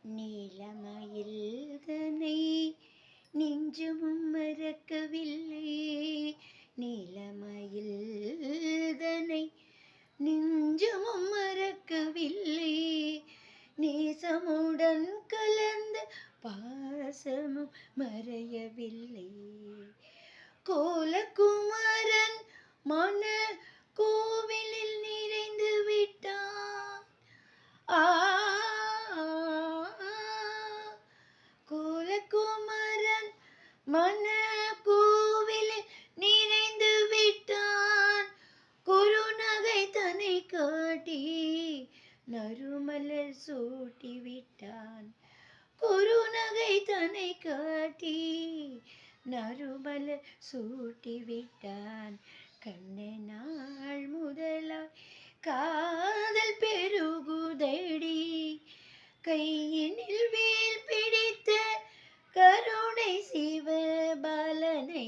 நீலமயில்தனை நெஞ்சமும் மறக்கவில்லை. நீலமயில்தனை நெஞ்சமும் மறக்கவில்லை. நேசமுடன் கலந்த பாசமும் மறையவில்லை. கோலகுமரன் மன கோவிலில் நிறைந்து விட்டான். கோலகுமரன் மன கோவிலில் நிறைந்து விட்டான். குறுநகை தன்னை காட்டி நறுமலர் சூட்டி விட்டான். குறுநகை தன்னை காட்டி நறுமலர் சூட்டி விட்டான். கண்ணனாள் முதலாய் காதல் பெருகுதடி. கையினில் வேல் பிடித்த கருணை சிவபாலனை